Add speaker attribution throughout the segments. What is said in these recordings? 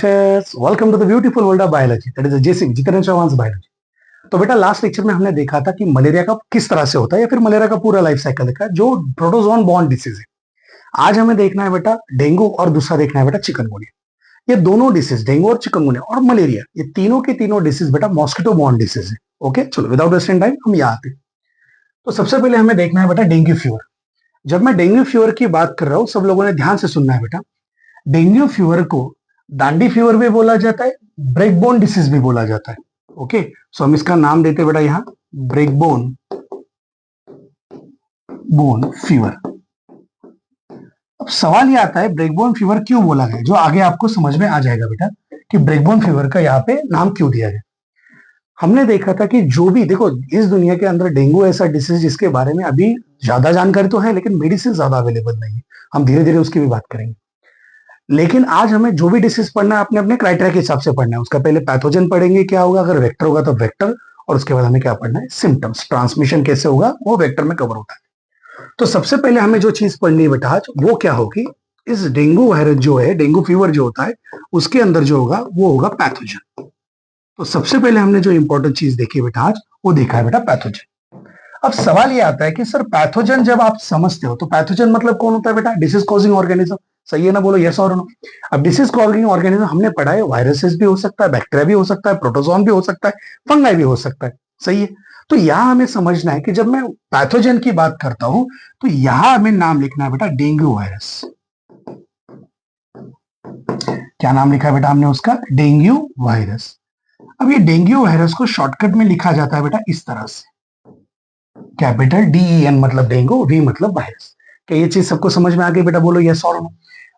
Speaker 1: Welcome to the beautiful world of biology that is जेसिक Jitendra Chauhan biology. तो बेटा last lecture में हमने देखा था कि मलेरिया का किस तरह से होता है या फिर मलेरिया का पूरा लाइफ साइकिल देखा है जो प्रोटोजोन बॉर्न डिसीज है। आज हमें देखना है बेटा डेंगू और दूसरा देखना है बेटा चिकनगुनिया। ये दोनों डिसीज डेंगू और चिकनगुनिया और मलेरिया ये तीनों के तीनों डिसीज बेटा मॉस्किटो बॉर्न डिसीज है। ओके चलो विदाउट वेस्टिंग टाइम हम यहाँ आते हैं। तो सबसे पहले हमें देखना है बेटा डेंगू फीवर। जब मैं डेंगू फीवर की बात कर रहा हूं सब लोगों ने ध्यान से सुनना है बेटा। डेंगू फीवर को दांडी फीवर भी बोला जाता है, ब्रेकबोन डिसीज भी बोला जाता है। ओके सो हम इसका नाम देते बेटा यहां ब्रेकबोन फीवर। अब सवाल ये आता है ब्रेकबोन फीवर क्यों बोला गया, जो आगे आपको समझ में आ जाएगा बेटा कि ब्रेकबोन फीवर का यहाँ पे नाम क्यों दिया गया। हमने देखा था कि जो भी देखो इस दुनिया के अंदर डेंगू ऐसा डिसीज जिसके बारे में अभी ज्यादा जानकारी तो है लेकिन मेडिसिन ज्यादा अवेलेबल नहीं है। हम धीरे धीरे उसकी भी बात करेंगे। लेकिन आज हमें जो भी डिसीज पढ़ना है अपने अपने क्राइटेरिया के हिसाब से पढ़ना है। उसका पहले पैथोजन पढ़ेंगे क्या होगा, अगर वेक्टर होगा तो वेक्टर, और उसके बाद हमें क्या पढ़ना है सिम्टम्स, ट्रांसमिशन कैसे होगा वो वेक्टर में कवर होता है। तो सबसे पहले हमें जो चीज पढ़नी है बेटा आज वो क्या होगी, इस डेंगू वायरस जो है डेंगू फीवर जो होता है उसके अंदर जो होगा वो होगा पैथोजन। तो सबसे पहले हमने जो इंपॉर्टेंट चीज देखी बेटा आज वो देखा है बेटा पैथोजन। अब सवाल ये आता है कि सर पैथोजन जब आप समझते हो तो पैथोजन मतलब कौन होता है बेटा, डिसीज कॉजिंग ऑर्गेनिज्म। सही है ना, बोलो यस और नो। अब डिसीज कॉजिंग ऑर्गेनिज्म हमने पढ़ा है वायरसेस भी हो सकता है, बैक्टीरिया भी हो सकता है, प्रोटोजोन भी हो सकता है, फंगाई भी हो सकता है। सही है। तो यहां हमें समझना है कि जब मैं पैथोजन की बात करता हूं तो यहां हमें नाम लिखना है बेटा डेंगू वायरस। क्या नाम लिखा है बेटा हमने उसका, डेंगू वायरस। अब ये डेंगू वायरस को शॉर्टकट में लिखा जाता है बेटा इस तरह से, कैपिटल DEN मतलब डेंगू, V मतलब वायरस। क्या ये चीज सबको समझ में आ गई बेटा, बोलो यस और नो।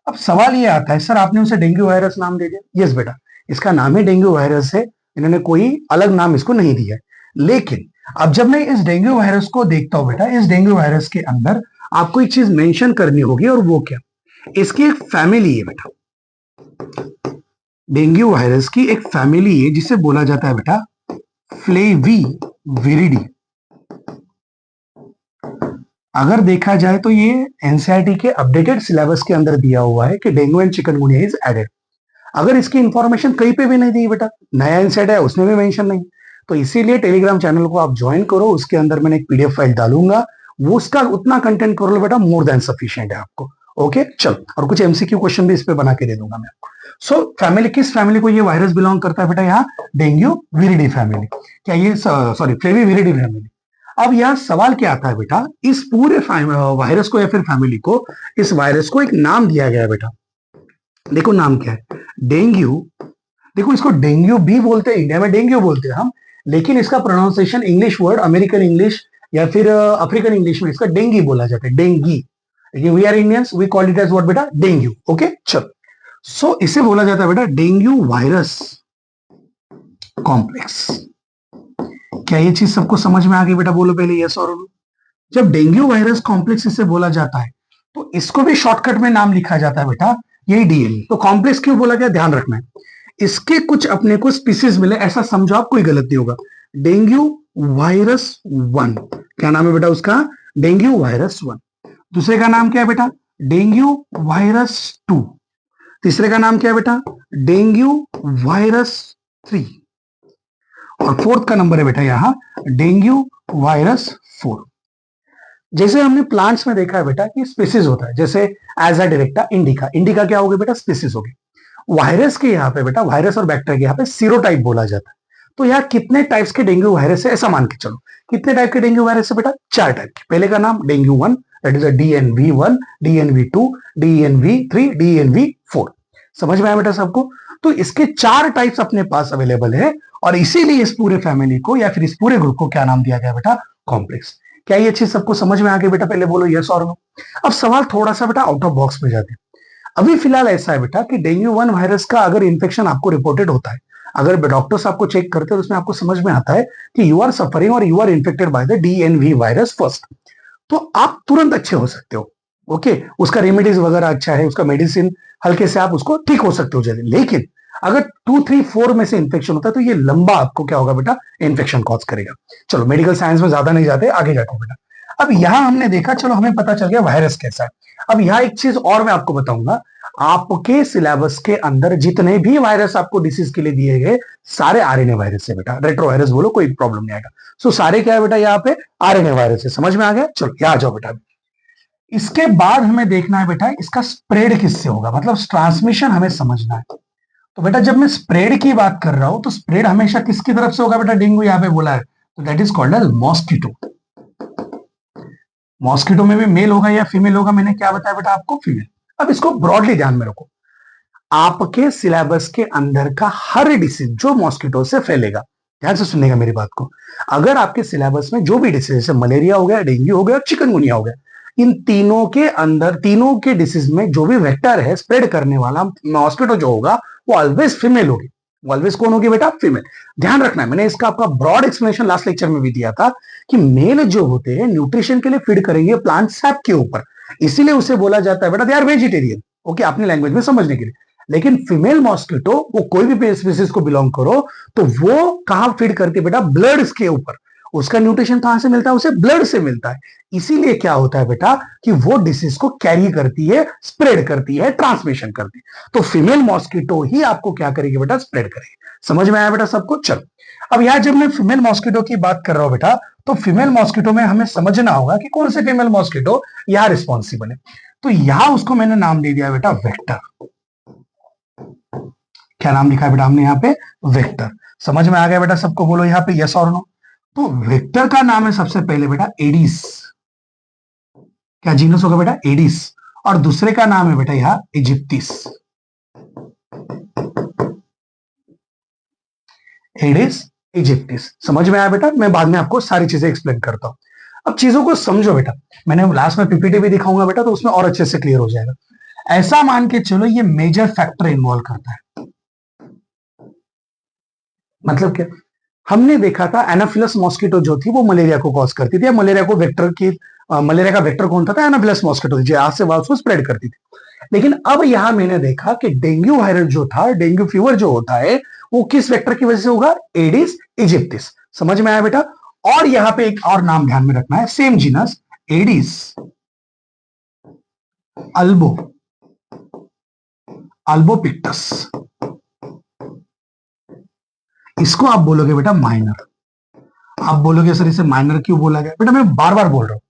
Speaker 1: अब सवाल ये आता है सर आपने उसे डेंगू वायरस नाम दे दिया। यस बेटा इसका नाम ही डेंगू वायरस है, इन्होंने कोई अलग नाम इसको नहीं दिया है। लेकिन अब जब मैं इस डेंगू वायरस को देखता हूं बेटा, इस डेंगू वायरस के अंदर आपको एक चीज मेंशन करनी होगी और वो क्या, इसकी एक फैमिली है बेटा, डेंगू वायरस की एक फैमिली है जिसे बोला जाता है बेटा फ्लेविविरिडी। अगर देखा जाए तो ये एनसीईआरटी के अपडेटेड सिलेबस के अंदर दिया हुआ है कि dengue and chikungunya is added. अगर इसकी इंफॉर्मेशन कहीं पे भी नहीं दी बेटा, नया एनसीईआरटी है उसमें भी मेंशन नहीं, तो इसीलिए टेलीग्राम चैनल को आप ज्वाइन करो, उसके अंदर मैंने एक PDF फाइल डालूंगा, वो उसका उतना कंटेंट कर लो बेटा, मोर देन सफिशिएंट है आपको। ओके चलो, और कुछ MCQ क्वेश्चन भी इस पे बना के दे दूंगा मैं आपको। सो फैमिली, किस फैमिली को ये वायरस बिलोंग करता है बेटा, यहाँ डेंगू विरिडी फैमिली। क्या ये सॉरी फ्लेविविरिडी फैमिली। अब यहाँ सवाल क्या आता है बेटा, इस पूरे वायरस को या फिर फैमिली को, इस वायरस को एक नाम दिया गया है बेटा। देखो नाम क्या है, डेंगू। देखो इसको डेंगू भी बोलते हैं, इंडिया में डेंगू बोलते हैं हम, लेकिन इसका pronunciation English word, American English या फिर अफ्रीकन इंग्लिश में इसका डेंगी बोला जाता है, dengue. We are Indians, we call it as what बेटा, डेंगू। ओके चलो, सो इसे बोला जाता है बेटा डेंगू वायरस कॉम्प्लेक्स। क्या ये चीज सबको समझ में आ गई बेटा, बोलो पहले यस और नो। जब डेंगू वायरस कॉम्प्लेक्स इसे बोला जाता है तो इसको भी शॉर्टकट में नाम लिखा जाता है बेटा यही DNA। तो कॉम्प्लेक्स क्यों बोला गया, ध्यान रखना है, इसके कुछ अपने को स्पीसीज मिले ऐसा समझो आप, कोई गलत नहीं होगा। डेंगू वायरस 1, क्या नाम है बेटा उसका, डेंगू वायरस 1। दूसरे का नाम क्या है बेटा, डेंगू वायरस 2। तीसरे का नाम क्या है बेटा, डेंगू वायरस 3। और फोर्थ का नंबर है बेटा यहाँ डेंगू वायरस 4। जैसे हमने प्लांट्स में देखा है बेटा कि स्पीसीज होता है, जैसे एजा डायरेक्टा इंडिका, इंडिका क्या होगी बेटा, स्पीसीज होगी। वायरस के यहाँ पे बेटा, वायरस और बैक्टीरिया के यहाँ पे सीरोटाइप बोला जाता है। तो यहाँ कितने टाइप्स के डेंगू वायरस है ऐसा मान के चलो, कितने टाइप के डेंगू वायरस है बेटा, 4 टाइप के। पहले का नाम dengue 1, that is DNV1, DNV2, DNV3, DNV4। समझ में आया बेटा सबको। तो इसके 4 टाइप्स अपने पास अवेलेबल है और इसीलिए इस पूरे फैमिली को या फिर इस पूरे ग्रुप को क्या नाम दिया गया बेटा, कॉम्प्लेक्स। क्या ये चीज सबको समझ में आ गई बेटा, पहले बोलो यस और नो। अब सवाल थोड़ा सा बेटा आउट ऑफ बॉक्स में जाते हैं। अभी फिलहाल ऐसा है बेटा कि डेंगू 1 वायरस का अगर इन्फेक्शन आपको रिपोर्टेड होता है, अगर डॉक्टर्स आपको चेक करते हैं तो उसमें आपको समझ में आता है कि यू आर सफरिंग और you are infected by the DNV virus first, तो आप तुरंत अच्छे हो सकते हो। ओके उसका रेमेडीज वगैरह अच्छा है, उसका मेडिसिन हल्के से आप उसको ठीक हो सकते हो जल्दी। लेकिन अगर 2, 3, 4 में से इन्फेक्शन होता है तो ये लंबा आपको क्या होगा बेटा, इन्फेक्शन कॉज करेगा। चलो मेडिकल साइंस में ज्यादा नहीं जाते, आगे जाते बेटा। अब यहां हमने देखा, चलो हमें पता चल गया वायरस कैसा है। अब यहाँ एक चीज और मैं आपको बताऊंगा, आपके सिलेबस के अंदर जितने भी वायरस आपको डिसीज के लिए दिए गए सारे आरएनए वायरस है बेटा, रेट्रो वायरस बोलो कोई प्रॉब्लम नहीं आएगा। सो सारे क्या है बेटा यहाँ पे आरएनए वायरस है, समझ में आ गया। चलो यहाँ आ जाओ बेटा। इसके बाद हमें देखना है बेटा इसका स्प्रेड किससे होगा, मतलब ट्रांसमिशन हमें समझना है। तो बेटा जब मैं स्प्रेड की बात कर रहा हूं तो स्प्रेड हमेशा किसकी तरफ से होगा बेटा, डेंगू यहाँ पे बोला है, तो that is called as mosquito. Mosquito में भी मेल होगा या फीमेल होगा, मैंने क्या बताया बेटा आपको, फीमेल। अब इसको ब्रॉडली ध्यान में रखो, आपके सिलेबस के अंदर का हर डिसीज जो मॉस्किटो से फैलेगा, ध्यान से सुननेगा मेरी बात को, अगर आपके सिलेबस में जो भी डिसीज जैसे मलेरिया हो गया, डेंगू हो गया, चिकनगुनिया हो गया, इन तीनों के अंदर तीनों के डिसीज में जो भी वेक्टर है स्प्रेड करने वाला मॉस्किटो जो होगा वो ऑलवेज फीमेल होगी। वो ऑलवेज कौन होगी बेटा, फीमेल। ध्यान रखना है, मैंने इसका आपका ब्रॉड एक्सप्लेनेशन लास्ट लेक्चर में भी दिया था कि मेल जो होते हैं न्यूट्रिशन के लिए फीड करेंगे प्लांट सैप के ऊपर, इसीलिए उसे बोला जाता है बेटा दे आर वेजिटेरियन। ओके, अपनी लैंग्वेज में समझने के लिए। लेकिन फीमेल मॉस्किटो वो कोई भी स्पीसीज को बिलोंग करो तो वो कहां फीड करती है बेटा, ब्लड के ऊपर। उसका न्यूट्रिशन कहां से मिलता है, उसे ब्लड से मिलता है। इसीलिए क्या होता है बेटा कि वो डिसीज को कैरी करती है, स्प्रेड करती है, ट्रांसमिशन करती है। तो फीमेल मॉस्किटो ही आपको क्या करेगी बेटा, स्प्रेड करेगी। समझ में आया बेटा सबको। चलो अब यहां जब मैं फीमेल मॉस्किटो की बात कर रहा हूं बेटा, तो फीमेल मॉस्किटो में हमें समझना होगा कि कौन से फीमेल मॉस्किटो यहां रिस्पॉन्सिबल है। तो यहां उसको मैंने नाम दे दिया बेटा वेक्टर। क्या नाम लिखा है बेटा हमने यहाँ पे, वेक्टर। समझ में आ गया बेटा सबको, बोलो यहाँ पे यस और नो। तो वेक्टर का नाम है सबसे पहले बेटा एडिस। क्या जीनस होगा बेटा, एडिस। और दूसरे का नाम है बेटा यहाँ इजिप्टिस। एडिस इजिप्टिस। समझ में आया बेटा, मैं बाद में आपको सारी चीजें एक्सप्लेन करता हूं। अब चीजों को समझो बेटा, मैंने लास्ट में पीपीटी भी दिखाऊंगा बेटा तो उसमें और अच्छे से क्लियर हो जाएगा। ऐसा मान के चलो ये मेजर फैक्टर इन्वॉल्व करता है। मतलब क्या, हमने देखा था एनाफिलस मॉस्किटो जो थी वो मलेरिया को कॉज करती थी, मलेरिया को वेक्टर की मलेरिया का वेक्टर कौन था, एनाफिलस मॉस्किटो जो आज से को स्प्रेड करती थी। लेकिन अब यहां मैंने देखा कि डेंगू वायरस जो था, डेंगू फीवर जो होता है वो किस वेक्टर की वजह से होगा, एडिस इजिप्टिस। समझ में आया बेटा। और यहां पे एक और नाम ध्यान में रखना है, सेम जीनस एडिस अल्बो अल्बोपिक्टस। इसको आप बोलोगे बेटा माइनर। आप बोलोगे सर इसे माइनर क्यों बोला गया, बेटा मैं बार बार बोल रहा हूं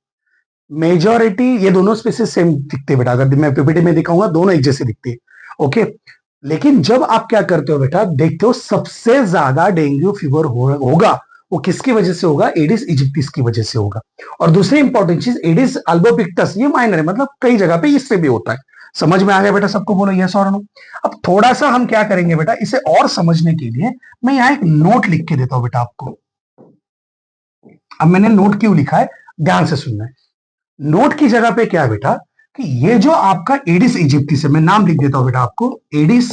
Speaker 1: मेजॉरिटी ये दोनों स्पीसीज सेम दिखते हैं बेटा, अगर मैं पीपीटी में दिखाऊंगा दोनों एक जैसे दिखती है। ओके, लेकिन जब आप क्या करते हो बेटा, देखते हो सबसे ज्यादा डेंगू फीवर होगा वो किसकी वजह से होगा, एडिस इजिप्टिस की वजह से होगा। और दूसरी इंपॉर्टेंट चीज एडिस अल्बोपिक्टस ये माइनर है, मतलब कई जगह पे इससे भी होता है। समझ में आ गया बेटा सबको, बोलो यस और नो। अब थोड़ा सा हम क्या करेंगे बेटा, इसे और समझने के लिए मैं यहाँ एक नोट लिख के देता हूं बेटा आपको। अब मैंने नोट क्यों लिखा है, ध्यान से सुनना है। नोट की जगह पे क्या है बेटा कि ये जो आपका एडिस इजिप्टिस है, मैं नाम लिख देता हूं बेटा आपको, एडिस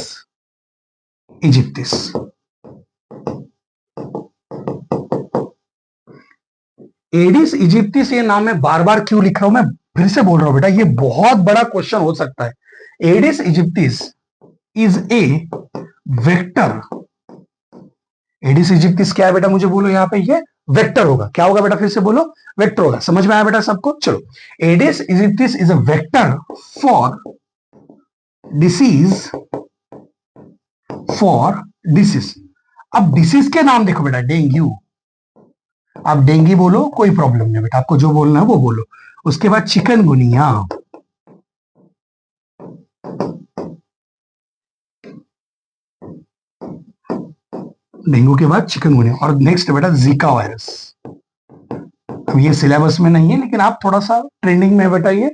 Speaker 1: इजिप्टिस। एडिस इजिप्टिस ये नाम मैं बार बार क्यों लिख रहा हूं, मैं फिर से बोल रहा हूं बेटा, ये बहुत बड़ा क्वेश्चन हो सकता है। Aedes aegypti is a vector. Aedes aegypti क्या है बेटा, मुझे बोलो यहाँ पे, ये वेक्टर होगा। क्या होगा बेटा, फिर से बोलो, वेक्टर होगा। समझ में आया बेटा सबको। चलो, Aedes aegypti is a vector for disease, for disease. अब डिसीज के नाम देखो बेटा, डेंगू, आप डेंगू बोलो कोई प्रॉब्लम नहीं बेटा, आपको जो बोलना है वो बोलो। उसके बाद चिकनगुनिया, डेंगू के बाद चिकनगुनिया, और नेक्स्ट बेटा जीका वायरस। अब ये सिलेबस में नहीं है लेकिन आप थोड़ा सा ट्रेंडिंग में बेटा ये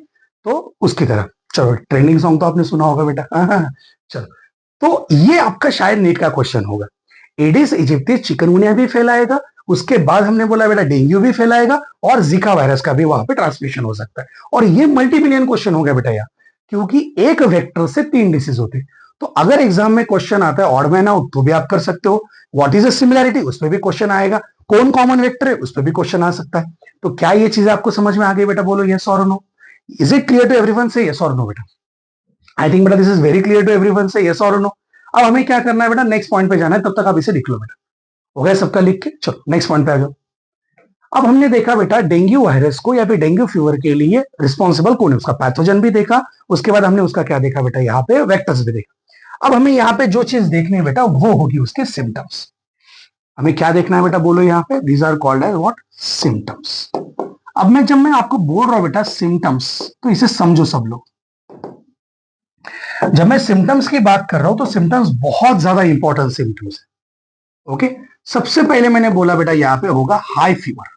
Speaker 1: तो उसकी तरह। चलो, ट्रेंडिंग सॉन्ग तो आपने सुना होगा बेटा। हाँ, चलो, तो ये आपका शायद नीट का क्वेश्चन होगा। एडिस इजिप्टिस चिकनगुनिया भी फैलाएगा, उसके बाद हमने बोला बेटा डेंगू भी फैलाएगा, और जीका वायरस का भी वहां पे ट्रांसमिशन हो सकता है। और ये मल्टीमिलियन क्वेश्चन हो गया बेटा यार, क्योंकि एक वेक्टर से 3 डिसीज होते हैं। तो अगर एग्जाम में क्वेश्चन आता है ऑड मैन आउट तो भी आप कर सकते हो, व्हाट इज द सिमिलैरिटी उस पर भी क्वेश्चन आएगा, कौन कॉमन वेक्टर है उस पर भी क्वेश्चन आ सकता है। तो क्या ये चीज आपको समझ में आ गई बेटा, बोलो यस और no. Is it clear to everyone, से यस और नो बेटा। आई थिंक बेटा this is very clear to everyone, से यस और नो। अब हमें क्या करना है बेटा, नेक्स्ट पॉइंट पे जाना है, तब तक आप इसे लिख लो बेटा। हो गया सबका लिख के, चलो नेक्स्ट पॉइंट पे आ जाओ। अब हमने देखा बेटा डेंगू वायरस को या फिर डेंगू फीवर के लिए रिस्पॉन्सिबल कौन है, उसका पैथोजन भी देखा, उसके बाद हमने उसका क्या देखा बेटा, यहाँ पे वेक्टर्स भी देखा। अब हमें यहाँ पे जो चीज देखनी है बेटा वो होगी उसके सिम्टम्स। हमें क्या देखना है बेटा, बोलो यहाँ पे, these are called as what, symptoms. अब जब मैं आपको बोल रहा हूं बेटा सिम्टम्स, तो इसे समझो सब लोग। जब मैं सिम्टम्स की बात कर रहा हूं तो सिम्टम्स बहुत ज्यादा इंपॉर्टेंट सिम्टम्स है। ओके, सबसे पहले मैंने बोला बेटा यहाँ पे होगा हाई फीवर।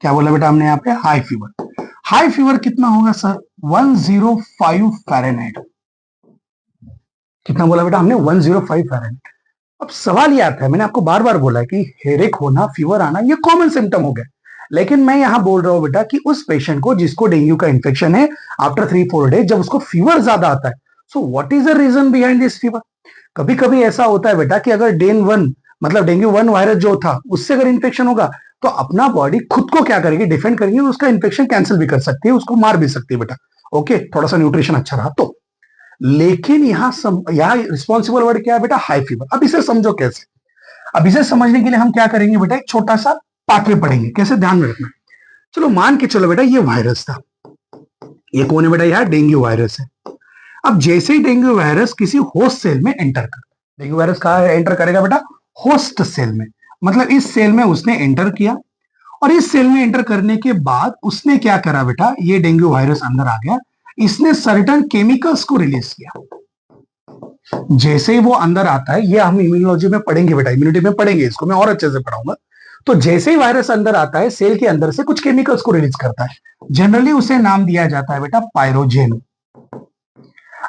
Speaker 1: क्या बोला बेटा हमने यहाँ पे, हाई फीवर। हाई फीवर कितना होगा सर, 105 फ़ारेनहाइट। कितना बोला बेटा हमने, 105 फ़ारेनहाइट। अब सवाल ये आता है, मैंने आपको बार बार बोला कि हेडेक होना, फीवर आना ये कॉमन सिम्टम हो गया, लेकिन मैं यहां बोल रहा हूं बेटा कि उस पेशेंट को जिसको डेंगू का इन्फेक्शन है, आफ्टर 3-4 डेज जब उसको फीवर ज्यादा आता है, so what is the reason behind this fever. कभी कभी ऐसा होता है बेटा कि अगर डेंगू 1 वायरस जो था उससे अगर इन्फेक्शन होगा तो अपना बॉडी खुद को क्या करेगी, डिफेंड करेगी, उसका इन्फेक्शन कैंसिल भी कर सकती है, उसको मार भी सकती है बेटा। ओके, थोड़ा सा न्यूट्रिशन अच्छा रहा तो। लेकिन यहाँ रिस्पॉन्सिबल वर्ड क्या है बेटा, हाई फीवर। अब इसे समझो कैसे। अब इसे समझने के लिए हम क्या करेंगे बेटा, एक छोटा सा पाथवे पढ़ेंगे, कैसे ध्यान में रखना। चलो मान के चलो बेटा ये वायरस था, ये कौन है बेटा, यह डेंगू वायरस है। अब जैसे ही डेंगू वायरस किसी होस्ट सेल में एंटर कर, डेंगू वायरस कहां एंटर करेगा बेटा, होस्ट सेल में, मतलब इस सेल में उसने एंटर किया, और इस सेल में एंटर करने के बाद उसने क्या करा बेटा, ये डेंगू वायरस अंदर आ गया, इसने सर्टेन केमिकल्स को रिलीज किया। जैसे ही वो अंदर आता है, ये हम इम्यूनोलॉजी में पढ़ेंगे बेटा, इम्यूनिटी में पढ़ेंगे, इसको मैं और अच्छे से पढ़ाऊंगा। तो जैसे ही वायरस अंदर आता है, सेल के अंदर से कुछ केमिकल्स को रिलीज करता है, जनरली उसे नाम दिया जाता है बेटा पायरोजेन।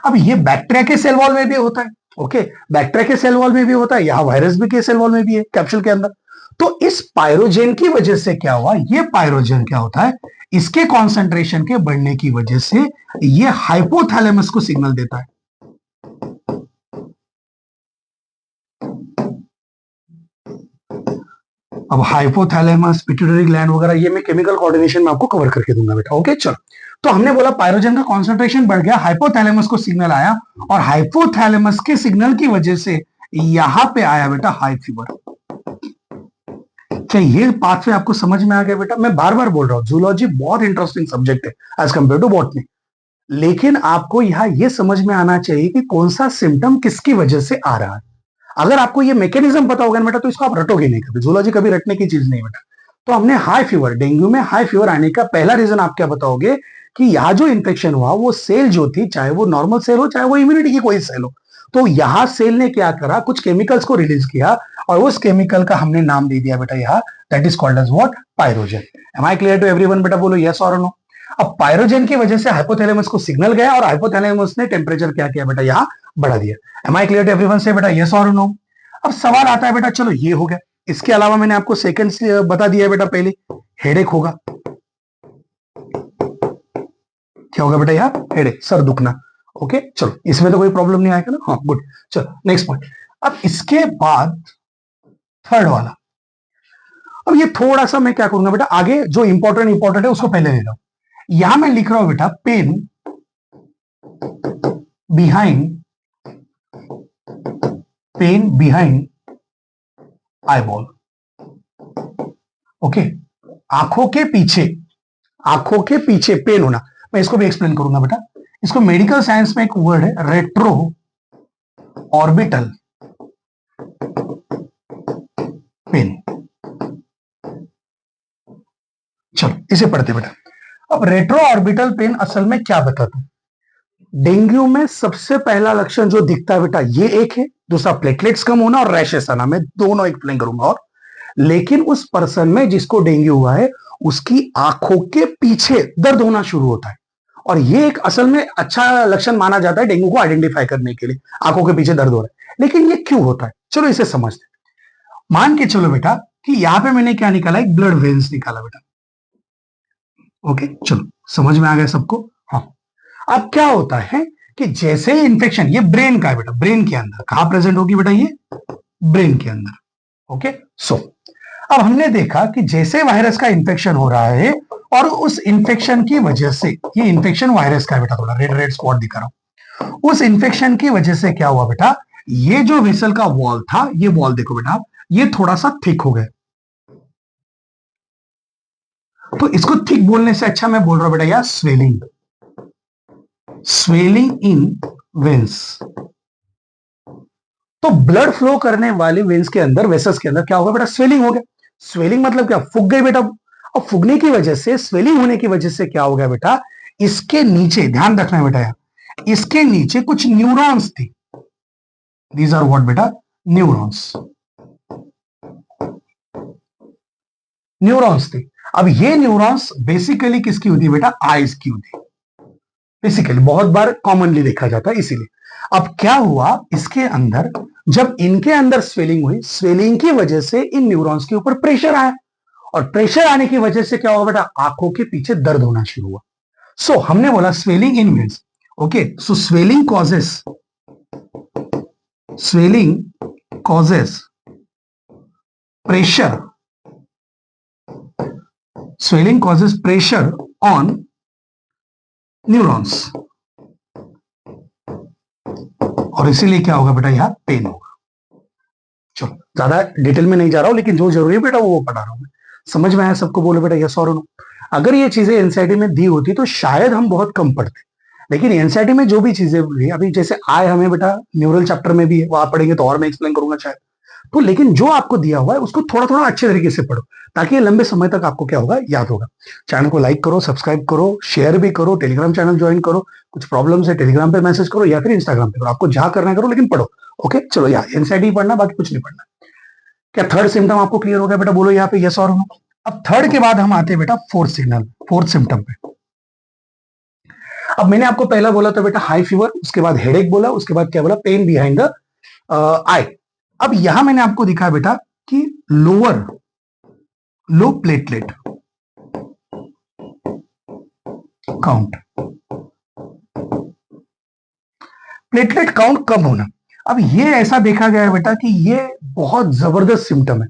Speaker 1: अब ये बैक्टीरिया के सेल वॉल में भी होता है। ओके, बैक्टीरिया के सेल वॉल में भी होता है, यहाँ वायरस भी के सेल वॉल में भी है, कैप्सूल के अंदर। तो इस पायरोजेन की वजह से क्या हुआ, ये पायरोजेन क्या होता है, इसके कॉन्सेंट्रेशन के बढ़ने की वजह से ये हाइपोथैलेमस को सिग्नल देता है। अब हाइपोथैलेमस, पिट्यूटरी ग्लैंड वगैरह ये मैं केमिकल कोऑर्डिनेशन में आपको कवर करके दूंगा बेटा। ओके चलो, तो हमने बोला पायरोजन का कॉन्सेंट्रेशन बढ़ गया, हाइपोथैलेमस को सिग्नल आया, और हाइपोथैलेमस के सिग्नल की वजह से यहां पे आया बेटा हाई फीवर। क्या ये पाथवे आपको समझ में आ गया बेटा। मैं बार बार बोल रहा हूं, जूलॉजी बहुत इंटरेस्टिंग सब्जेक्ट है एज कंपेयर टू बॉटनी, लेकिन आपको यहां ये समझ में आना चाहिए कि कौन सा सिम्टम किसकी वजह से आ रहा है। अगर आपको ये मैकेनिज्म पता होगा ना बेटा, तो इसको आप रटोगे नहीं कभी, जूलॉजी कभी रटने की चीज नहीं बेटा। तो हमने हाई फीवर, डेंगू में हाई फीवर आने का पहला रीजन आप क्या बताओगे कि यहाँ जो इन्फेक्शन हुआ वो सेल जो थी, चाहे वो नॉर्मल सेल हो चाहे वो इम्यूनिटी की कोई सेल हो, तो यहाँ सेल ने क्या करा, कुछ केमिकल्स को रिलीज किया, और उस केमिकल का हमने नाम दे दिया बेटा यहाँ, that is called as what, pyrogen. Am I clear to everyone बेटा, बोलो यस और नो। अब पायरोजन की वजह से हाइपोथैलेमस को सिग्नल गया, और हाइपोथैलेमस ने टेम्परेचर क्या किया बेटा, यहाँ बढ़ा दिया। Am I clear to everyone say बेटा, यस और नो। अब सवाल आता है बेटा, चलो ये हो गया, इसके अलावा मैंने आपको सेकंड बता दिया बेटा, पहले हेडेक होगा। क्या होगा बेटा, यहाँ हेडेक, सर दुखना। ओके चलो, इसमें तो कोई प्रॉब्लम नहीं आएगा ना, हाँ गुड। चलो नेक्स्ट पॉइंट। अब इसके बाद थर्ड वाला, अब ये थोड़ा सा मैं क्या करूंगा बेटा, आगे जो इंपॉर्टेंट है उसको पहले ले लो। यहां मैं लिख रहा हूं बेटा, पेन बिहाइंड आईबॉल। ओके, आंखों के पीछे पेन होना, मैं इसको भी एक्सप्लेन करूंगा बेटा। इसको मेडिकल साइंस में एक वर्ड है, रेट्रो ऑर्बिटल पेन। चलो इसे पढ़ते बेटा। अब रेट्रो ऑर्बिटल पेन असल में क्या बताता है, डेंगू में सबसे पहला लक्षण जो दिखता है बेटा, ये एक है, दूसरा प्लेटलेट्स कम होना और रैशेस आना, मैं दोनों एक्सप्लेन करूंगा। और लेकिन उस पर्सन में जिसको डेंगू हुआ है, उसकी आंखों के पीछे दर्द होना शुरू होता है, और ये एक असल में अच्छा लक्षण माना जाता है डेंगू को आइडेंटिफाई करने के लिए, आंखों के पीछे दर्द हो रहा है। लेकिन ये क्यों होता है, चलो इसे समझते। मान के चलो बेटा कि यहां पे मैंने क्या निकाला, एक ब्लड वेन्स निकाला बेटा। ओके चलो, समझ में आ गया सबको। हाँ, अब क्या होता है कि जैसे ही इंफेक्शन, ये ब्रेन का है बेटा, ब्रेन के अंदर कहां प्रेजेंट होगी बेटा, ये ब्रेन के अंदर। ओके सो अब हमने देखा कि जैसे वायरस का इंफेक्शन हो रहा है, और उस इंफेक्शन की वजह से, ये इंफेक्शन वायरस का है बेटा, थोड़ा रेड रेड स्पॉट दिखा रहा हूं, उस इंफेक्शन की वजह से क्या हुआ बेटा, ये जो वेसल का वॉल था, ये वॉल देखो बेटा, ये थोड़ा सा थिक हो गया। तो इसको थिक बोलने से अच्छा मैं बोल रहा हूं बेटा यार स्वेलिंग, स्वेलिंग इन वेन्स। तो ब्लड फ्लो करने वाले वेन्स के अंदर, वेसल्स के अंदर क्या होगा बेटा, स्वेलिंग हो गया। स्वेलिंग मतलब क्या, फूग गई बेटा। और फूगने की वजह से, स्वेलिंग होने की वजह से क्या हो गया बेटा, इसके नीचे ध्यान रखना है बेटा यार, इसके नीचे कुछ न्यूरॉन्स थी। दीज आर व्हाट बेटा, न्यूरॉन्स, न्यूरॉन्स थी। अब ये न्यूरॉन्स बेसिकली किसकी होती है बेटा, आईज की होती है। बेसिकली बहुत बार कॉमनली देखा जाता है इसीलिए। अब क्या हुआ इसके अंदर, जब इनके अंदर स्वेलिंग हुई, स्वेलिंग की वजह से इन न्यूरॉन्स के ऊपर प्रेशर आया, और प्रेशर आने की वजह से क्या हुआ बेटा, आंखों के पीछे दर्द होना शुरू हुआ। सो हमने बोला swelling in veins. Okay, so swelling causes, swelling causes pressure, swelling causes pressure on neurons, और इसीलिए क्या होगा बेटा, यहां पेन होगा। चलो ज्यादा डिटेल में नहीं जा रहा हूं, लेकिन जो जरूरी है बेटा वो पढ़ा रहा हूं मैं। समझ में आया सबको, बोलो बेटा यस और नो। अगर ये चीजें एनसीईआरटी में दी होती तो शायद हम बहुत कम पढ़ते, लेकिन एनसीईआरटी में जो भी चीजें हुई, अभी जैसे आय हमें बेटा न्यूरल चैप्टर में भी है, वहां पढ़ेंगे तो और मैं एक्सप्लेन करूंगा शायद। तो लेकिन जो आपको दिया हुआ है उसको थोड़ा थोड़ा अच्छे तरीके से पढ़ो, ताकि ये लंबे समय तक आपको क्या होगा, याद होगा। चैनल को लाइक करो, सब्सक्राइब करो, शेयर भी करो, टेलीग्राम चैनल ज्वाइन करो। कुछ प्रॉब्लम है टेलीग्राम पे मैसेज करो या फिर इंस्टाग्राम पे करो, आपको जहां करना है करो, लेकिन पढ़ो। ओके चलो, यार एनसीईआरटी पढ़ना, बाकी कुछ नहीं पढ़ना। क्या थर्ड सिम्टम आपको क्लियर हो गया बेटा, बोलो यहाँ पे यस और नो। अब थर्ड के बाद हम आते हैं बेटा फोर्थ सिग्नल, फोर्थ सिम्टम पे। अब मैंने आपको पहला बोला था बेटा हाई फीवर, उसके बाद हेडेक बोला, उसके बाद क्या बोला, पेन बिहाइंड द आई। अब यहां मैंने आपको दिखा बेटा कि lower, low platelet count, platelet count कम होना। अब ये ऐसा देखा गया है बेटा कि ये बहुत जबरदस्त सिम्टम है।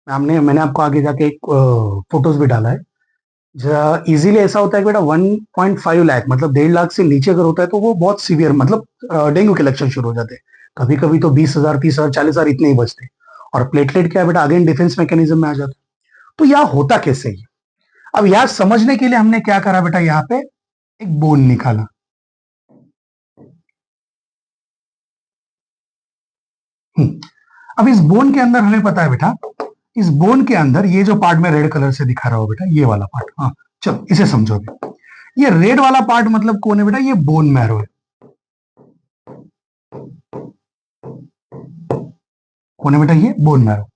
Speaker 1: मैंने आपको आगे जाके एक फोटोज भी डाला है। इजीली ऐसा होता है कि बेटा 1.5 लाख, मतलब 1.5 लाख से नीचे अगर होता है तो वो बहुत सीवियर, मतलब डेंगू के लक्षण शुरू हो जाते हैं। कभी कभी तो 20,000, 30,000, 40,000 इतने ही बचते हैं। और प्लेटलेट क्या है बेटा, अगेन डिफेंस मैकेनिज्म में आ जाता है। तो यह होता कैसे ही, अब यह समझने के लिए हमने क्या करा बेटा, यहाँ पे एक बोन निकाला। अब इस बोन के अंदर हमें पता है बेटा, इस बोन के अंदर ये जो पार्ट में रेड कलर से दिखा रहा हो बेटा, ये वाला पार्ट, हाँ चलो इसे समझोगे। ये रेड वाला पार्ट मतलब कौन है बेटा, ये बोन मैरो है। कौन है बेटा, ये बोन मैरो।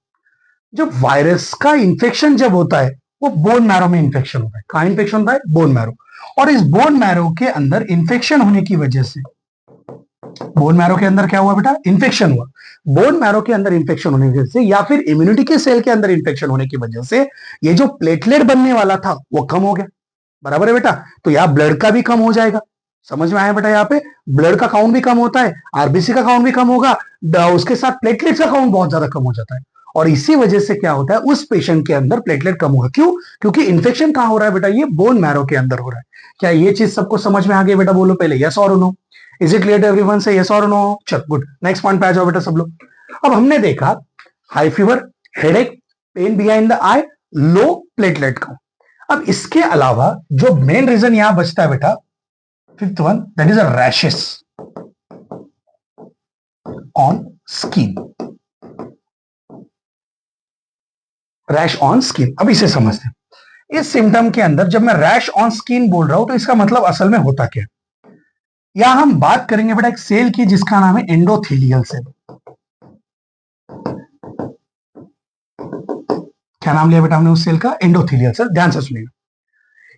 Speaker 1: जब वायरस का इंफेक्शन जब होता है, वो बोन मैरो में इंफेक्शन होता है। कहां इंफेक्शन होता है, बोन मैरो। और इस बोन मैरो के अंदर इंफेक्शन होने की वजह से, बोन मैरो के अंदर क्या हुआ बेटा, इंफेक्शन हुआ। बोन मैरो के अंदर इंफेक्शन होने की वजह से, या फिर इम्यूनिटी के सेल के अंदर इंफेक्शन होने की वजह से, ये जो प्लेटलेट बनने वाला था वो कम हो गया। बराबर है बेटा, तो यहां ब्लड का भी कम हो जाएगा। समझ में आया बेटा, यहाँ पे ब्लड का काउंट भी कम होता है, आरबीसी का काउंट भी कम होगा, उसके साथ प्लेटलेट्स का काउंट बहुत ज्यादा कम हो जाता है। और इसी वजह से क्या होता है, उस पेशेंट के अंदर प्लेटलेट कम होगा। क्यों, क्योंकि इन्फेक्शन कहां हो रहा है बेटा, ये बोन मैरो के अंदर हो रहा है। क्या ये चीज सबको समझ में आ गई बेटा, बोलो पहले यस और no. Is it clear to everyone, से यस और नो। चल गुड, नेक्स्ट पॉइंट पे आ जाओ बेटा सब लोग। अब हमने देखा high fever, headache, pain behind the eye, low platelet count. अब इसके अलावा जो मेन रीजन यहां बचता है बेटा, fifth one, that is a rashes on skin, rash on skin. अब इसे समझते हैं। इस सिम्टम के अंदर जब मैं रैश ऑन स्किन बोल रहा हूं तो इसका मतलब असल में होता क्या, यहां हम बात करेंगे बेटा एक सेल की जिसका नाम है एंडोथेलियल सेल। क्या नाम लिया बेटा हमने उस सेल का, एंडोथेलियल सेल। ध्यान से सुनिएगा,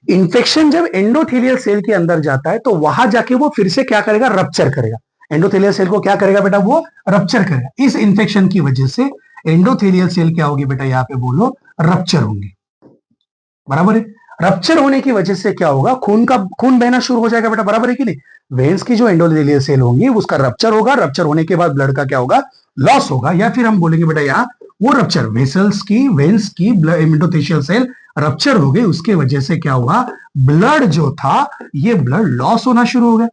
Speaker 1: इन्फेक्शन जब एंडोथेलियल सेल के अंदर जाता है तो वहां जाके वो फिर से क्या करेगा, रप्चर करेगा। एंडोथेलियल सेल को क्या करेगा बेटा, वो रप्चर करेगा। इस इन्फेक्शन की वजह से एंडोथेलियल सेल क्या होगी बेटा, यहां पे बोलो रप्चर होंगी। बराबर है, रप्चर होने की वजह से क्या होगा, खून बहना शुरू हो जाएगा बेटा। बराबर है कि नहीं, वेन्स की जो एंडोथेलियल सेल होंगी उसका रप्चर होगा, रप्चर होने के बाद ब्लड का क्या होगा, लॉस होगा। या फिर हम बोलेंगे बेटा यहाँ वो रप्चर, वेसल्स की, वेन्स की एंडोथेलियल सेल रप्चर हो गई, उसके वजह से क्या हुआ, ब्लड जो था ये ब्लड लॉस होना शुरू हो गया।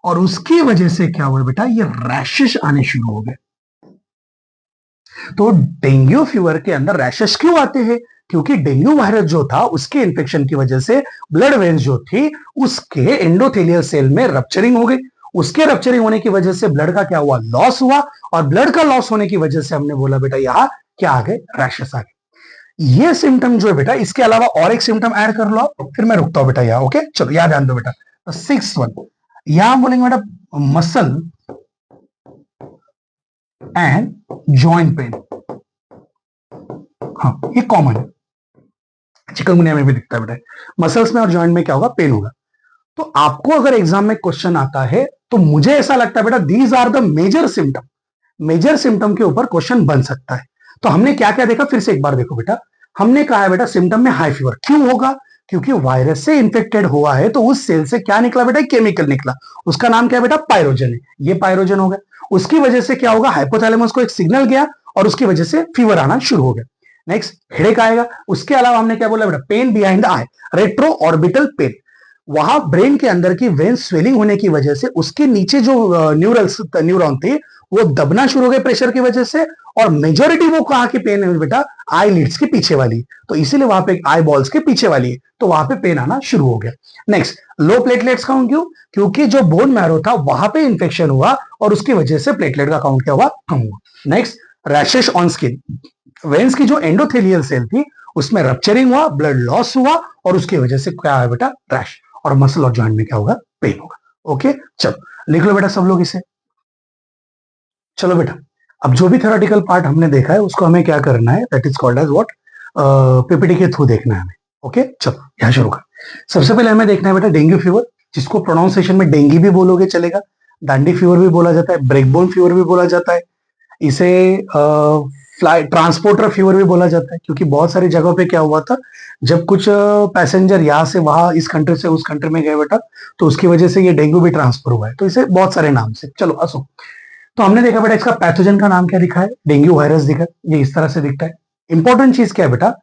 Speaker 1: और उसकी वजह से क्या हुआ बेटा, ये रैशेस आने शुरू हो गए। तो डेंगू फीवर के अंदर रैशेस क्यों आते हैं, क्योंकि डेंगू वायरस जो था उसके इन्फेक्शन की वजह से ब्लड वेन्स जो थी उसके एंडोथेलियल सेल में रप्चरिंग हो गई। उसके रप्चरिंग होने की वजह से ब्लड का क्या हुआ, लॉस हुआ, और ब्लड का लॉस होने की वजह से हमने बोला बेटा यहाँ क्या आ गए, रैशेस आ गए। ये सिम्टम जो है बेटा, इसके अलावा और एक सिम्टम ऐड कर लो आप, फिर मैं रुकता हूं बेटा यहाँ। ओके चलो याद ध्यान दो बेटा। तो 6th वन यहां बोलेंगे बेटा मसल एंड जॉइंट पेन। हाँ ये कॉमन है, चिकनगुनिया में भी दिखता है बेटा। मसल्स में और जॉइंट में क्या होगा, पेन होगा। तो आपको अगर एग्जाम में क्वेश्चन आता है तो मुझे ऐसा लगता है बेटा these are the major symptom, major symptom के ऊपर क्वेश्चन बन सकता है। तो हमने क्या क्या देखा, फिर से एक बार देखो बेटा। हमने कहा है बेटा सिम्टम में हाई फीवर क्यों होगा, क्योंकि वायरस से इंफेक्टेड हुआ है तो उस सेल से क्या निकला बेटा, केमिकल निकला, उसका नाम क्या है बेटा, पायरोजन है। ये पायरोजन हो गया, उसकी वजह से क्या होगा, हाइपोथैलेमस को एक सिग्नल गया और उसकी वजह से फीवर आना शुरू हो गया। नेक्स्ट हेडेक आएगा। उसके अलावा हमने क्या बोला बेटा, pain behind the eye, retro orbital pain. वहां ब्रेन के अंदर की वेन स्वेलिंग होने की वजह से उसके नीचे जो न्यूरॉन थे वो दबना शुरू हो गए प्रेशर की वजह से, और मेजोरिटी वो कहा कि पेन है बेटा आई लिड्स के पीछे वाली, तो इसीलिए वहां पे आई बॉल्स के पीछे वाली है, तो वहां पे पेन आना शुरू हो गया। नेक्स्ट लो प्लेटलेट्स काउंट, क्यों, क्योंकि जो बोन मैरो था वहां पे इंफेक्शन हुआ और उसकी वजह से प्लेटलेट का काउंट क्या हुआ, कम हुआ। Next rashes on skin, veins की जो एंडोथेलियल सेल थी उसमें रप्चरिंग हुआ, ब्लड लॉस हुआ और उसकी वजह से क्या है बेटा, रैश, और मसल और जॉइंट में क्या होगा, पेन होगा। ओके चलो लिख लो बेटा सब लोग इसे। चलो बेटा अब जो भी थ्योरेटिकल पार्ट हमने देखा है उसको हमें क्या करना है, that is called as what, PPT के थ्रू देखना है हमें। ओके चलो यहां शुरू कर। सबसे पहले हमें देखना है बेटा डेंगू फीवर, जिसको प्रोनाउंसिएशन में डेंगी भी बोलोगे चलेगा, डांडी फीवर भी बोला जाता है, ब्रेकबोन फीवर भी बोला जाता है, इसे फ्लाई ट्रांसपोर्टर फीवर भी बोला जाता है, क्योंकि बहुत सारी जगहों पे क्या हुआ था, जब कुछ पैसेंजर यहाँ से वहां इस कंट्री से उस कंट्री में गए बेटा तो उसकी वजह से ये डेंगू भी ट्रांसफर हुआ है, तो इसे बहुत सारे नाम से। चलो असो, तो हमने देखा बेटा इसका पैथोजन का नाम क्या दिखा है, डेंगू वायरस दिखा है, ये इस तरह से दिखता है। इंपॉर्टेंट चीज क्या है बेटा,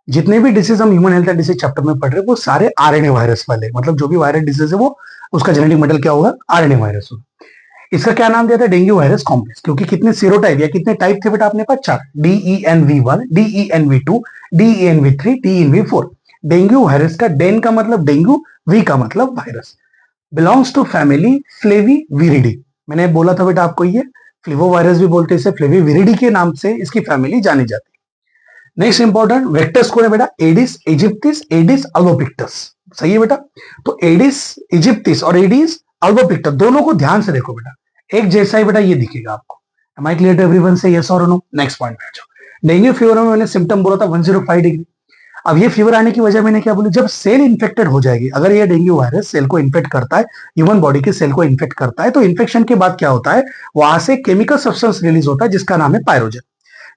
Speaker 1: जितने भी डिसीज हम human health and disease chapter में पढ़ रहे हैं वो सारे आरएनए वायरस वाले, मतलब जो भी वायरस डिसीज है वो उसका जेनेटिक मटेरियल क्या होगा, आरएनए वायरस होगा। इसका क्या नाम दिया था, डेंगू वायरस कॉम्प्लेक्स, क्योंकि कितने सीरोटाइप या कितने टाइप थे बेटा अपने पास, 4, DENV1, DENV2, DENV3, DENV4। Dengue virus का डेन का मतलब डेंगू, वी का मतलब वायरस, बिलोंग्स टू फैमिली फ्लेविविरिडी। मैंने बोला था बेटा आपको, ये फ्लेवो वायरस भी बोलते हैं, इसे फ्लेविविरिडी के नाम से इसकी फैमिली जानी जाती है। नेक्स्ट इंपॉर्टेंट वेक्टर्स कौन है बेटा, एडिस इजिप्टिस, एडिस अल्बोपिक्टस। सही है बेटा, तो एडिस इजिप्टिस और एडिस अल्बोपिक्टस दोनों को ध्यान से देखो बेटा, एक जैसा ही बेटा ये दिखेगा आपको। Am I clear to everyone से यस और नो। नेक्स्ट पॉइंट पे आ जाओ। डेंगू फीवर में मैंने सिम्टम बोला था 105 डिग्री। अब ये फीवर आने की वजह मैंने क्या बोली, जब सेल इन्फेक्टेड हो जाएगी, अगर ये डेंगू वायरस सेल को इन्फेक्ट करता है, ह्यूमन बॉडी के सेल को इन्फेक्ट करता है, तो इन्फेक्शन के बाद क्या होता है, वहां से केमिकल सब्सटेंस रिलीज होता है जिसका नाम है पायरोजन।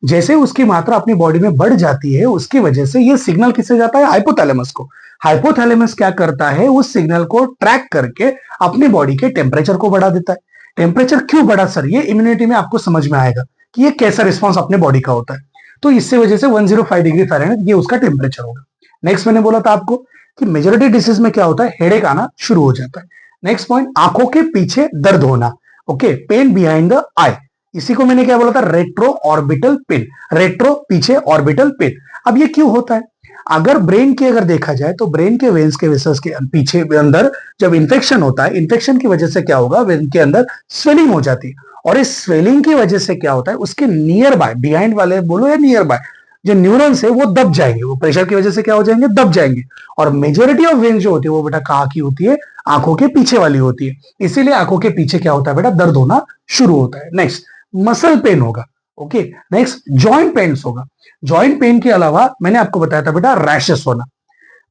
Speaker 1: जैसे उसकी मात्रा अपनी बॉडी में बढ़ जाती है उसकी वजह से ये सिग्नल किससे जाता है, हाइपोथैलेमस को। हाइपोथैलेमस क्या करता है, उस सिग्नल को ट्रैक करके अपनी बॉडी के टेम्परेचर को बढ़ा देता है। टेम्परेचर क्यों बढ़ा सर, ये इम्यूनिटी में आपको समझ में आएगा कि ये कैसा रिस्पॉन्स अपने बॉडी का होता है। तो इससे वजह से 105 डिग्री फ़ारेनहाइट ये उसका टेम्परेचर होगा। नेक्स्ट मैंने बोला था आपको कि मेजोरिटी डिसीज में क्या होता है, हेडेक आना शुरू हो जाता है। नेक्स्ट पॉइंट, आंखों के पीछे दर्द होना, ओके, पेन बिहाइंड द आई, इसी को मैंने क्या बोला था, रेट्रो ऑर्बिटल पेन, रेट्रो पीछे ऑर्बिटल पेन। अब ये क्यों होता है, अगर ब्रेन की अगर देखा जाए तो ब्रेन के वेन्स के वेसल्स के पीछे अंदर जब इंफेक्शन होता है, इंफेक्शन की वजह से क्या होगा, वेन के अंदर स्वेलिंग हो जाती है, और इस स्वेलिंग की वजह से क्या होता है, उसके नियर बाय, बिहाइंड वाले बोलो या नियर बाय, जो न्यूरॉन्स है वो दब जाएंगे, वो प्रेशर की वजह से क्या हो जाएंगे, दब जाएंगे। और मेजोरिटी ऑफ वेन जो होती है वो बेटा कहाँ की होती है, आंखों के पीछे वाली होती है, इसीलिए आंखों के पीछे क्या होता है बेटा, दर्द होना शुरू होता है। नेक्स्ट मसल पेन होगा, ओके। नेक्स्ट जॉइंट पेन्स होगा। जॉइंट पेन के अलावा मैंने आपको बताया था बेटा रैशेस होना,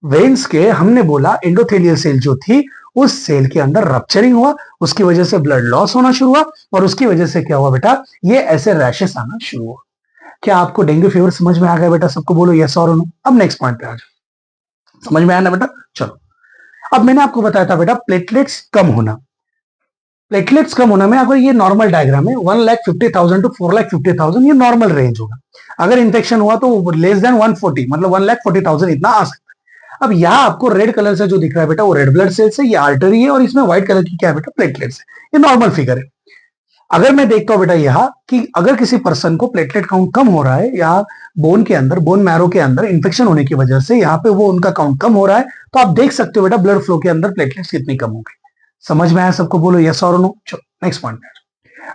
Speaker 1: वेन्स के हमने बोला एंडोथेलियल सेल जो थी उस सेल के अंदर रप्चरिंग हुआ, उसकी वजह से ब्लड लॉस होना शुरू हुआ और उसकी वजह से क्या हुआ बेटा, ये ऐसे रैशेस आना शुरू हुआ। क्या आपको डेंगू फीवर समझ में आ गया बेटा, सबको बोलो यस और नो। अब नेक्स्ट पॉइंट पे आ जाओ, समझ में आया ना बेटा। चलो अब मैंने आपको बताया था बेटा प्लेटलेट्स कम होना, प्लेटलेट्स कम होना में अगर ये नॉर्मल डायग्राम है 1,50,000 टू 4,50,000 ये नॉर्मल रेंज होगा। अगर इंफेक्शन हुआ तो लेस देन 140 मतलब 1,40,000 इतना आ सकता है। अब यहाँ आपको रेड कलर से जो दिख रहा है बेटा वो रेड ब्लड सेल्स है, ये आर्टरी है, और इसमें व्हाइट कलर की क्या है बेटा, प्लेटलेट्स है। ये नॉर्मल फिगर है। अगर मैं देखता हूं बेटा यहाँ कि अगर किसी पर्सन को प्लेटलेट काउंट कम हो रहा है या बोन के अंदर, बोन मैरो के अंदर इन्फेक्शन होने की वजह से यहाँ पे वो उनका काउंट कम हो रहा है, तो आप देख सकते हो बेटा ब्लड फ्लो के अंदर प्लेटलेट्स कितनी कम हो गई। समझ में आया सबको? बोलो यस और नो। चलो नेक्स्ट पॉइंट।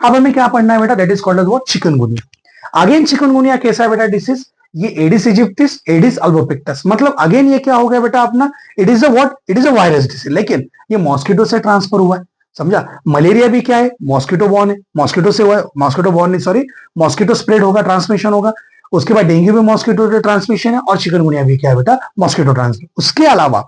Speaker 1: अब हमें क्या पढ़ना है बेटा? That is called as what? Chikungunya. Again chikungunya कैसा है बेटा डिसीज? ये एडिस इजिप्टिस, एडिस अल्बोपिक्टस, मतलब अगेन ये क्या हो गया बेटा अपना? It is a what? It is a virus disease, लेकिन ये मॉस्किटो से ट्रांसफर हुआ है। समझा? मलेरिया भी क्या है? मॉस्किटो बॉर्न है, मॉस्किटो से हुआ है, मॉस्किटो बॉर्न नहीं, सॉरी, मॉस्किटो स्प्रेड होगा, ट्रांसमिशन होगा। उसके बाद डेंगू भी मॉस्किटो ट्रांसमिशन है, और चिकनगुनिया भी क्या है बेटा? Mosquito transmission. उसके अलावा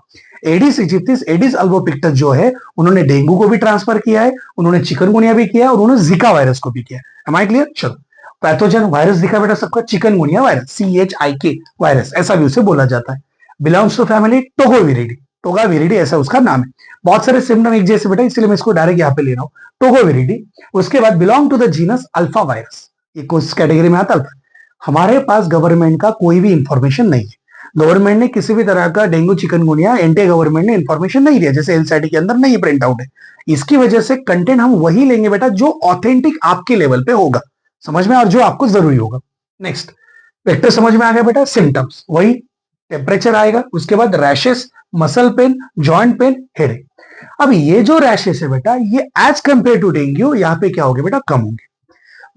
Speaker 1: एडिस इजिप्टिस, एडिस अल्बोपिक्टस जो है, उन्होंने डेंगू को भी ट्रांसफर किया है, उन्होंने चिकनगुनिया भी किया है, और उन्होंने जिका वायरस को भी किया है। Am I clear? चलो, पैथोजन वायरस दिखा बेटा सबका, चिकनगुनिया वायरस, CHIK वायरस, ऐसा भी उसे बोला जाता है। बिलोंग्स टू फैमिली टोगोविरिडी, टोगाविरिडी ऐसा उसका नाम है। बहुत सारे सिम्टम एक जैसे बेटा, इसलिए मैं इसको डायरेक्ट यहाँ पे ले रहा हूँ, टोगोविरिडी। उसके बाद belong to the genus alpha virus, ये किस कैटेगरी में आता है? हमारे पास गवर्नमेंट का कोई भी इंफॉर्मेशन नहीं है, गवर्नमेंट ने किसी भी तरह का डेंगू चिकनगुनिया एंटी गवर्नमेंट ने इंफॉर्मेशन नहीं दिया, जैसे एलसीआईटी के अंदर नहीं प्रिंट आउट है। इसकी वजह से कंटेंट हम वही लेंगे बेटा जो ऑथेंटिक आपके लेवल पे होगा, समझ में, और जो आपको जरूरी होगा। नेक्स्ट वेक्टर समझ में आ गया बेटा? सिम्टम्स वही, टेम्परेचर आएगा, उसके बाद rashes, muscle pain, joint pain, headache. अब ये जो रैशेस है बेटा, ये एज कंपेयर टू डेंगू यहाँ पे क्या होंगे बेटा? कम होंगे।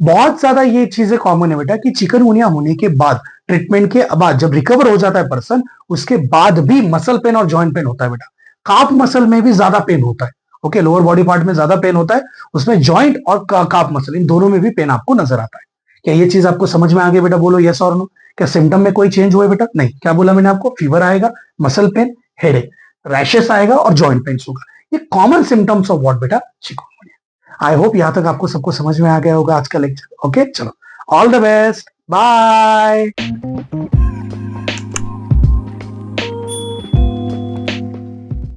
Speaker 1: बहुत ज्यादा ये चीजें कॉमन है बेटा कि चिकनगुनिया होने के बाद, ट्रीटमेंट के बाद जब रिकवर हो जाता है पर्सन, उसके बाद भी मसल पेन और जॉइंट पेन होता है बेटा। काफ मसल में भी ज्यादा पेन होता है, ओके, लोअर बॉडी पार्ट में ज्यादा पेन होता है, उसमें जॉइंट और काफ मसल इन दोनों में भी पेन आपको नजर आता है। क्या ये चीज आपको समझ में आ गई बेटा? बोलो यस और नो। क्या सिम्टम में कोई चेंज हुआ बेटा? नहीं। क्या बोला मैंने आपको? फीवर आएगा, मसल पेन, हेडेक, रैशेस आएगा और जॉइंट पेन होगा। ये कॉमन सिम्टम्स ऑफ व्हाट बेटा? चिकनगुनिया। आई होप यहां तक आपको सबको समझ में आ गया होगा आज का लेक्चर। ओके, चलो, ऑल द बेस्ट, बाय।